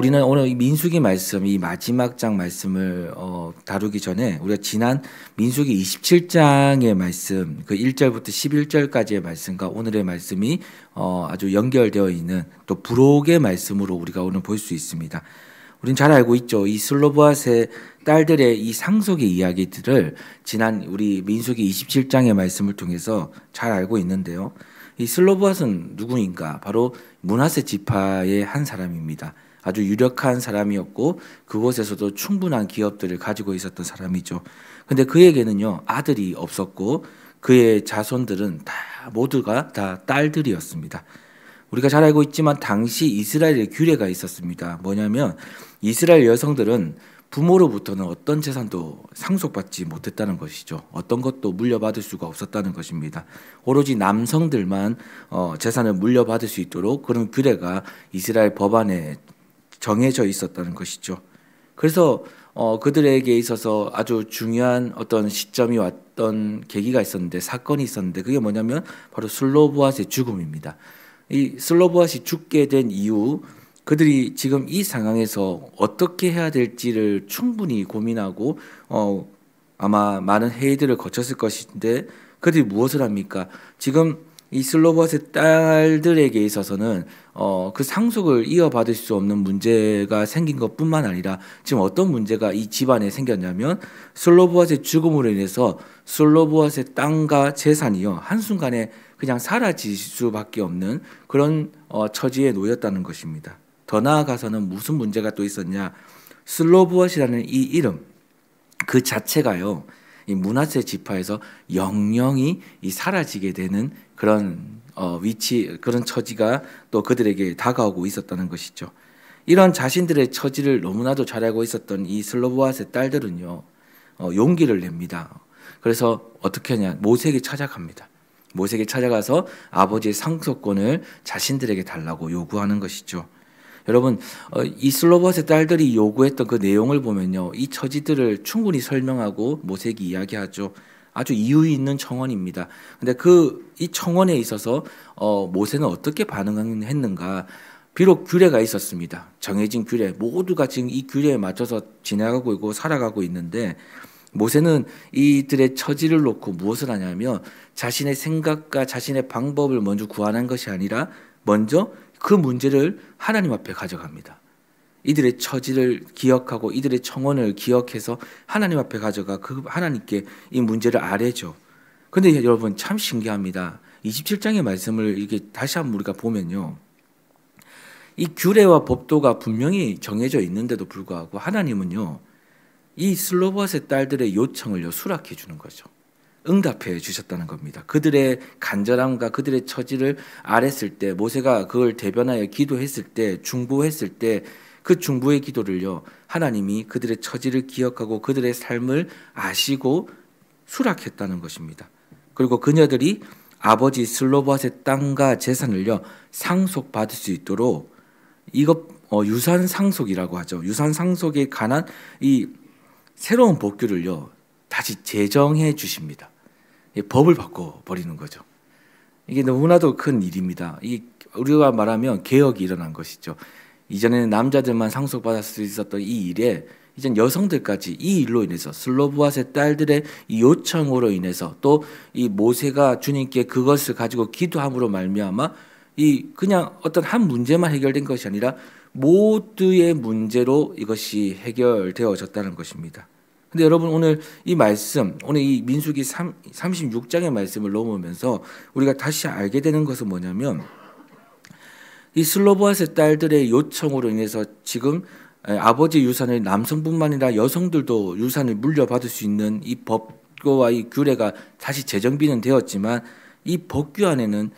우리는 오늘 이 민수기 말씀, 이 마지막 장 말씀을 다루기 전에 우리가 지난 민수기 27장의 말씀, 그 1절부터 11절까지의 말씀과 오늘의 말씀이 아주 연결되어 있는 또 부록의 말씀으로 우리가 오늘 볼 수 있습니다. 우린 잘 알고 있죠. 이 슬로보앗의 딸들의 이 상속의 이야기들을 지난 우리 민수기 27장의 말씀을 통해서 잘 알고 있는데요. 이 슬로보앗은 누구인가? 바로 므낫세 지파의 한 사람입니다. 아주 유력한 사람이었고 그곳에서도 충분한 기업들을 가지고 있었던 사람이죠. 근데 그에게는요 아들이 없었고 그의 자손들은 모두가 다 딸들이었습니다. 우리가 잘 알고 있지만 당시 이스라엘에 규례가 있었습니다. 뭐냐면 이스라엘 여성들은 부모로부터는 어떤 재산도 상속받지 못했다는 것이죠. 어떤 것도 물려받을 수가 없었다는 것입니다. 오로지 남성들만 재산을 물려받을 수 있도록 그런 규례가 이스라엘 법안에 정해져 있었다는 것이죠. 그래서 그들에게 있어서 아주 중요한 어떤 시점이 왔던 계기가 있었는데 사건이 있었는데 그게 뭐냐면 바로 슬로보앗의 죽음입니다. 이 슬로보앗이 죽게 된 이후 그들이 지금 이 상황에서 어떻게 해야 될지를 충분히 고민하고 아마 많은 회의들을 거쳤을 것인데 그들이 무엇을 합니까? 지금 이 슬로보앗의 딸들에게 있어서는 그 상속을 이어받을 수 없는 문제가 생긴 것뿐만 아니라 지금 어떤 문제가 이 집안에 생겼냐면 슬로보앗의 죽음으로 인해서 슬로보앗의 땅과 재산이요 한순간에 그냥 사라질 수밖에 없는 그런 처지에 놓였다는 것입니다. 더 나아가서는 무슨 문제가 또 있었냐? 슬로보앗이라는 이 이름 그 자체가요. 이 므낫세 지파에서 영영이 사라지게 되는 그런 위치, 그런 처지가 또 그들에게 다가오고 있었다는 것이죠. 이런 자신들의 처지를 너무나도 잘 알고 있었던 이 슬로보앗의 딸들은요, 용기를 냅니다. 그래서 어떻게 하냐? 모세에게 찾아갑니다. 모세에게 찾아가서 아버지의 상속권을 자신들에게 달라고 요구하는 것이죠. 여러분, 이 슬로보앗의 딸들이 요구했던 그 내용을 보면요, 이 처지들을 충분히 설명하고 모세에게 이야기하죠. 아주 이유 있는 청원입니다. 근데 이 청원에 있어서 모세는 어떻게 반응했는가? 비록 규례가 있었습니다. 정해진 규례, 모두가 지금 이 규례에 맞춰서 지나가고 있고 살아가고 있는데 모세는 이들의 처지를 놓고 무엇을 하냐면 자신의 생각과 자신의 방법을 먼저 구하는 것이 아니라 먼저 그 문제를 하나님 앞에 가져갑니다. 이들의 처지를 기억하고 이들의 청원을 기억해서 하나님 앞에 가져가 그 하나님께 이 문제를 아뢰죠. 그런데 여러분 참 신기합니다. 27장의 말씀을 이렇게 다시 한번 우리가 보면요. 이 규례와 법도가 분명히 정해져 있는데도 불구하고 하나님은요. 이 슬로보앗의 딸들의 요청을 수락해 주는 거죠. 응답해 주셨다는 겁니다. 그들의 간절함과 그들의 처지를 아랬을 때 모세가 그걸 대변하여 기도했을 때 중보했을 때 그 중보의 기도를요 하나님이 그들의 처지를 기억하고 그들의 삶을 아시고 수락했다는 것입니다. 그리고 그녀들이 아버지 슬로보앗의 땅과 재산을요 상속받을 수 있도록 이것 유산 상속이라고 하죠. 유산 상속에 관한 이 새로운 법규를요 다시 제정해 주십니다. 법을 바꿔 버리는 거죠. 이게 너무나도 큰 일입니다. 우리가 말하면 개혁이 일어난 것이죠. 이전에는 남자들만 상속받을 수 있었던 이 일에 이젠 여성들까지 이 일로 인해서 슬로보앗의 딸들의 이 요청으로 인해서 또 이 모세가 주님께 그것을 가지고 기도함으로 말미암아 그냥 어떤 한 문제만 해결된 것이 아니라 모두의 문제로 이것이 해결되어졌다는 것입니다. 근데 여러분 오늘 이 말씀, 오늘 이 민수기 36장의 말씀을 넘으면서 우리가 다시 알게 되는 것은 뭐냐면 이 슬로보앗의 딸들의 요청으로 인해서 지금 아버지 유산을 남성뿐만 아니라 여성들도 유산을 물려받을 수 있는 이 법규와 이 규례가 다시 재정비는 되었지만 이 법규 안에는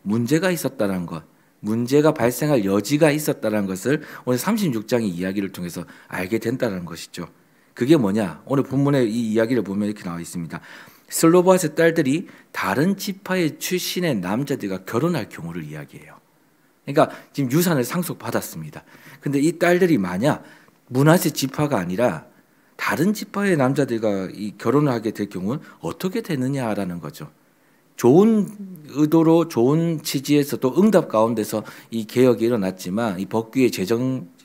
문제가 있었다는 것, 문제가 발생할 여지가 있었다는 것을 오늘 36장의 이야기를 통해서 알게 된다는 것이죠. 그게 뭐냐? 오늘 본문의 이 이야기를 보면 이렇게 나와 있습니다. 슬로보앗의 딸들이 다른 지파의 출신의 남자들과 결혼할 경우를 이야기해요. 그러니까 지금 유산을 상속받았습니다. 근데 이 딸들이 만약 므낫세 지파가 아니라 다른 지파의 남자들과 결혼을 하게 될 경우는 어떻게 되느냐라는 거죠. 좋은 의도로 좋은 취지에서 또 응답 가운데서 이 개혁이 일어났지만 이 법규의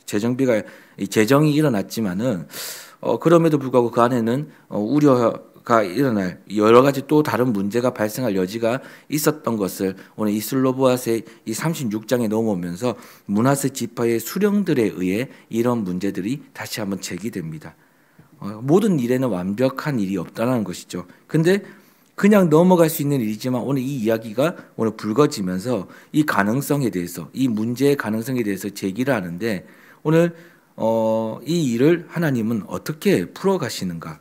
재정비가 재정이 일어났지만은 그럼에도 불구하고 그 안에는 우려가 일어날 여러 가지 또 다른 문제가 발생할 여지가 있었던 것을 오늘 이 슬로보아스의 이 36장에 넘어오면서 므낫세 지파의 수령들에 의해 이런 문제들이 다시 한번 제기됩니다. 모든 일에는 완벽한 일이 없다는 것이죠. 근데 그냥 넘어갈 수 있는 일이지만 오늘 이 이야기가 오늘 불거지면서 이 가능성에 대해서 이 문제의 가능성에 대해서 제기를 하는데 오늘 이 일을 하나님은 어떻게 풀어가시는가?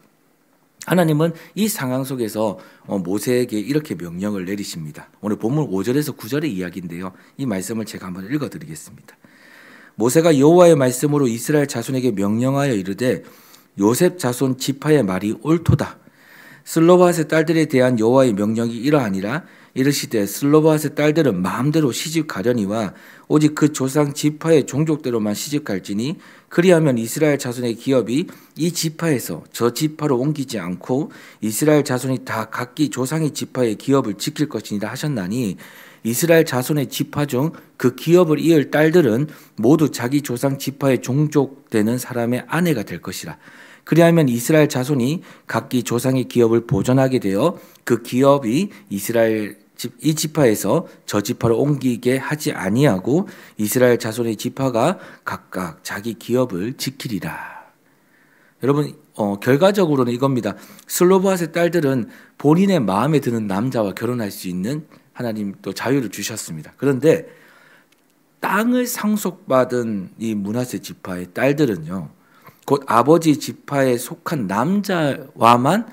하나님은 이 상황 속에서 모세에게 이렇게 명령을 내리십니다. 오늘 본문 5절에서 9절의 이야기인데요. 이 말씀을 제가 한번 읽어드리겠습니다. 모세가 여호와의 말씀으로 이스라엘 자손에게 명령하여 이르되 요셉 자손 지파의 말이 옳도다. 슬로바앗의 딸들에 대한 여호와의 명령이 이러하니라. 이르시되 슬로바앗의 딸들은 마음대로 시집 가려니와 오직 그 조상 지파의 종족대로만 시집 갈지니 그리하면 이스라엘 자손의 기업이 이 지파에서 저 지파로 옮기지 않고 이스라엘 자손이 다 각기 조상의 지파의 기업을 지킬 것이니라 하셨나니 이스라엘 자손의 지파 중 그 기업을 이을 딸들은 모두 자기 조상 지파의 종족되는 사람의 아내가 될 것이라. 그리하면 이스라엘 자손이 각기 조상의 기업을 보존하게 되어 그 기업이 이 지파에서 저 지파로 옮기게 하지 아니하고 이스라엘 자손의 지파가 각각 자기 기업을 지키리라. 여러분 결과적으로는 이겁니다. 슬로바앗의 딸들은 본인의 마음에 드는 남자와 결혼할 수 있는 하나님 또 자유를 주셨습니다. 그런데 땅을 상속받은 이 므낫세 지파의 딸들은요. 곧 아버지 지파에 속한 남자와만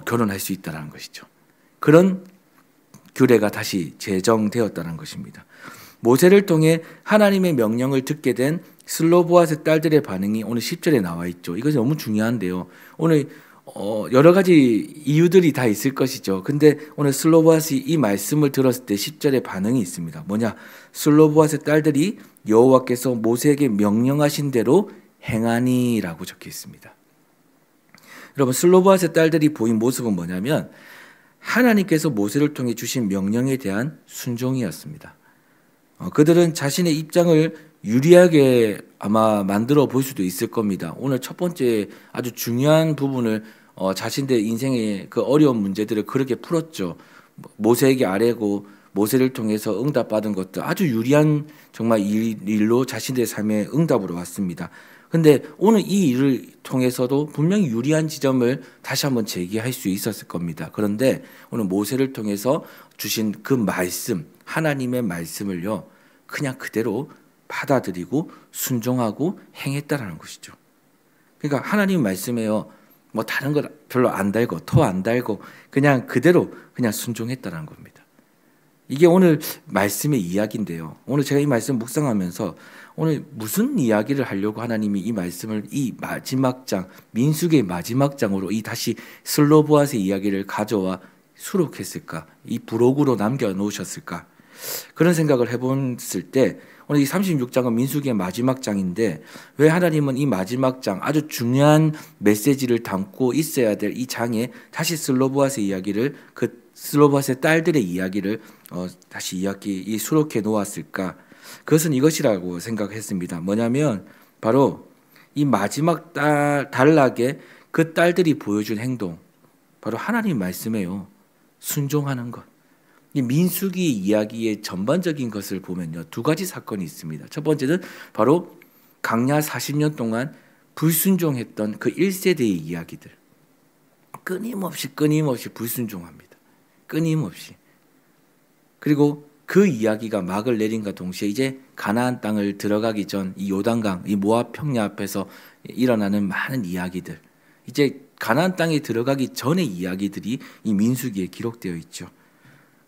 결혼할 수 있다는 것이죠. 그런 규례가 다시 제정되었다는 것입니다. 모세를 통해 하나님의 명령을 듣게 된 슬로보앗의 딸들의 반응이 오늘 10절에 나와 있죠. 이것이 너무 중요한데요. 오늘 여러 가지 이유들이 다 있을 것이죠. 근데 오늘 슬로보앗이 이 말씀을 들었을 때 10절에 반응이 있습니다. 뭐냐? 슬로보앗의 딸들이 여호와께서 모세에게 명령하신 대로 행하니라고 적혀 있습니다. 여러분 슬로바앗의 딸들이 보인 모습은 뭐냐면 하나님께서 모세를 통해 주신 명령에 대한 순종이었습니다. 그들은 자신의 입장을 유리하게 아마 만들어 볼 수도 있을 겁니다. 오늘 첫 번째 아주 중요한 부분을 자신의 인생의 그 어려운 문제들을 그렇게 풀었죠. 모세에게 아뢰고 모세를 통해서 응답받은 것도 아주 유리한 정말 일로 자신의 삶의 응답으로 왔습니다. 근데 오늘 이 일을 통해서도 분명히 유리한 지점을 다시 한번 제기할 수 있었을 겁니다. 그런데 오늘 모세를 통해서 주신 그 말씀, 하나님의 말씀을요, 그냥 그대로 받아들이고 순종하고 행했다라는 것이죠. 그러니까 하나님 말씀에요, 뭐 다른 걸 별로 안 달고 토 안 달고 그냥 그대로 그냥 순종했다라는 겁니다. 이게 오늘 말씀의 이야기인데요. 오늘 제가 이 말씀 묵상하면서 오늘 무슨 이야기를 하려고 하나님이 이 말씀을 이 마지막 장, 민수기의 마지막 장으로 이 다시 슬로보앗의 이야기를 가져와 수록했을까? 이 부록으로 남겨놓으셨을까? 그런 생각을 해봤을 때 오늘 이 36장은 민수기의 마지막 장인데 왜 하나님은 이 마지막 장 아주 중요한 메시지를 담고 있어야 될 이 장에 다시 슬로보앗의 이야기를 그 슬로보앗의 딸들의 이야기를 다시 수록해 놓았을까? 그것은 이것이라고 생각했습니다. 뭐냐면 바로 이 마지막 단락에 그 딸들이 보여준 행동, 바로 하나님 말씀에요. 순종하는 것. 이 민수기 이야기의 전반적인 것을 보면요, 두 가지 사건이 있습니다. 첫 번째는 바로 광야 40년 동안 불순종했던 그 1세대의 이야기들. 끊임없이 불순종합니다. 끊임없이. 그리고 그 이야기가 막을 내린과 동시에 이제 가나안 땅을 들어가기 전 이 요단강, 이 모압 평야 앞에서 일어나는 많은 이야기들, 이제 가나안 땅에 들어가기 전의 이야기들이 이 민수기에 기록되어 있죠.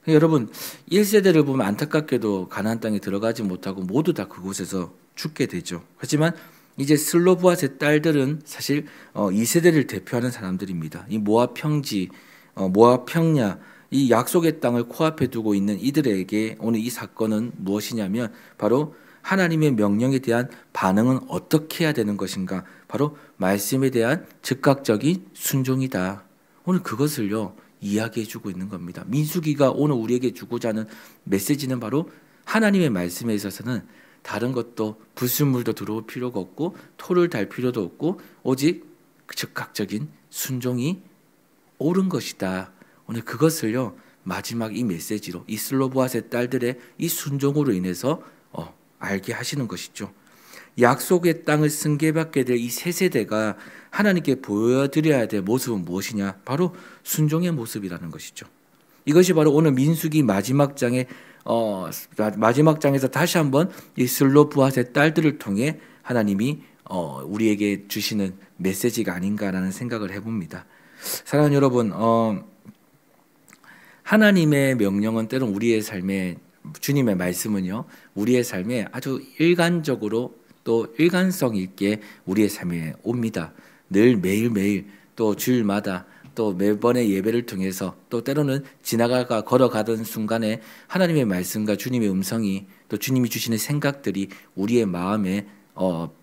여러분 1세대를 보면 안타깝게도 가나안 땅에 들어가지 못하고 모두 다 그곳에서 죽게 되죠. 하지만 이제 슬로보앗의 딸들은 사실 2세대를 대표하는 사람들입니다. 이 모압 평지, 모압 평야, 이 약속의 땅을 코앞에 두고 있는 이들에게 오늘 이 사건은 무엇이냐면 바로 하나님의 명령에 대한 반응은 어떻게 해야 되는 것인가? 바로 말씀에 대한 즉각적인 순종이다. 오늘 그것을요 이야기해 주고 있는 겁니다. 민수기가 오늘 우리에게 주고자 하는 메시지는 바로 하나님의 말씀에 있어서는 다른 것도 불순물도 들어올 필요가 없고 토를 달 필요도 없고 오직 즉각적인 순종이 옳은 것이다. 오늘 그것을요 마지막 이 메시지로 이 슬로보아스의 딸들의 이 순종으로 인해서 알게 하시는 것이죠. 약속의 땅을 승계받게 될 이 세 세대가 하나님께 보여드려야 될 모습은 무엇이냐? 바로 순종의 모습이라는 것이죠. 이것이 바로 오늘 민수기 마지막 장에서 다시 한번 이 슬로보아스의 딸들을 통해 하나님이 우리에게 주시는 메시지가 아닌가라는 생각을 해봅니다. 사랑하는 여러분, 하나님의 명령은 때론 우리의 삶에 주님의 말씀은요 우리의 삶에 아주 일관적으로 또 일관성 있게 우리의 삶에 옵니다. 늘 매일매일 또 주일마다 또 매번의 예배를 통해서 또 때로는 걸어가던 순간에 하나님의 말씀과 주님의 음성이 또 주님이 주시는 생각들이 우리의 마음에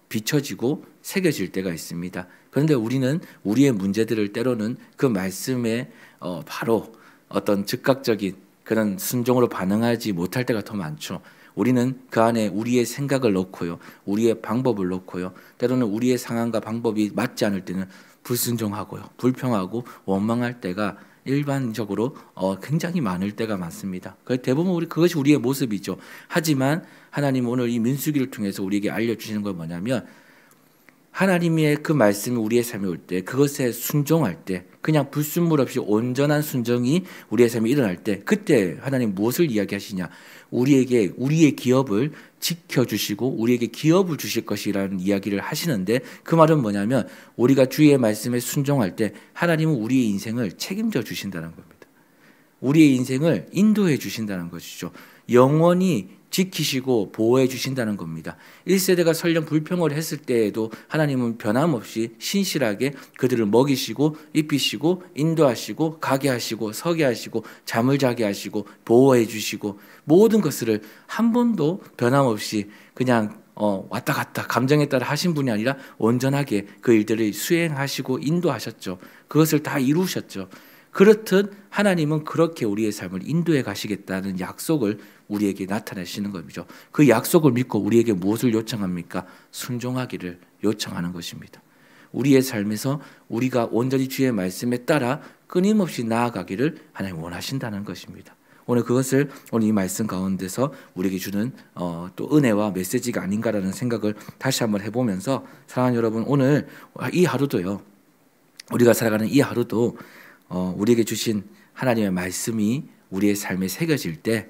비춰지고 새겨질 때가 있습니다. 그런데 우리는 우리의 문제들을 때로는 그 말씀에 바로 어떤 즉각적인 그런 순종으로 반응하지 못할 때가 더 많죠. 우리는 그 안에 우리의 생각을 넣고요, 우리의 방법을 넣고요, 때로는 우리의 상황과 방법이 맞지 않을 때는 불순종하고요, 불평하고 원망할 때가 일반적으로 굉장히 많을 때가 많습니다. 대부분 그것이 우리의 모습이죠. 하지만 하나님 오늘 이 민수기를 통해서 우리에게 알려주시는 건 뭐냐면 하나님의 그 말씀이 우리의 삶에 올 때 그것에 순종할 때 그냥 불순물 없이 온전한 순종이 우리의 삶에 일어날 때 그때 하나님 무엇을 이야기하시냐? 우리에게 우리의 기업을 지켜주시고 우리에게 기업을 주실 것이라는 이야기를 하시는데 그 말은 뭐냐면 우리가 주의 말씀에 순종할 때 하나님은 우리의 인생을 책임져 주신다는 겁니다. 우리의 인생을 인도해 주신다는 것이죠. 영원히 지키시고 보호해 주신다는 겁니다. 1세대가 설령 불평을 했을 때에도 하나님은 변함없이 신실하게 그들을 먹이시고 입히시고 인도하시고 가게 하시고 서게 하시고 잠을 자게 하시고 보호해 주시고 모든 것을 한 번도 변함없이 그냥 왔다 갔다 감정에 따라 하신 분이 아니라 온전하게 그 일들을 수행하시고 인도하셨죠. 그것을 다 이루셨죠. 그렇듯 하나님은 그렇게 우리의 삶을 인도해 가시겠다는 약속을 우리에게 나타내시는 것이죠. 그 약속을 믿고 우리에게 무엇을 요청합니까? 순종하기를 요청하는 것입니다. 우리의 삶에서 우리가 온전히 주의 말씀에 따라 끊임없이 나아가기를 하나님 원하신다는 것입니다. 오늘 그것을 오늘 이 말씀 가운데서 우리에게 주는 또 은혜와 메시지가 아닌가라는 생각을 다시 한번 해보면서 사랑하는 여러분, 오늘 이 하루도요, 우리가 살아가는 이 하루도 우리에게 주신 하나님의 말씀이 우리의 삶에 새겨질 때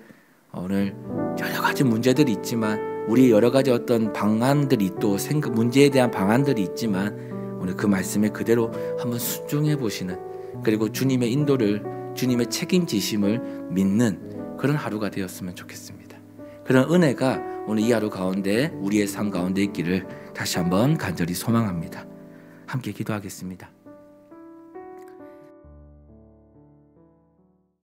오늘 여러 가지 문제들이 있지만 우리의 여러 가지 어떤 방안들이 또 문제에 대한 방안들이 있지만 오늘 그 말씀에 그대로 한번 순종해 보시는 그리고 주님의 인도를 주님의 책임지심을 믿는 그런 하루가 되었으면 좋겠습니다. 그런 은혜가 오늘 이 하루 가운데 우리의 삶 가운데 있기를 다시 한번 간절히 소망합니다. 함께 기도하겠습니다.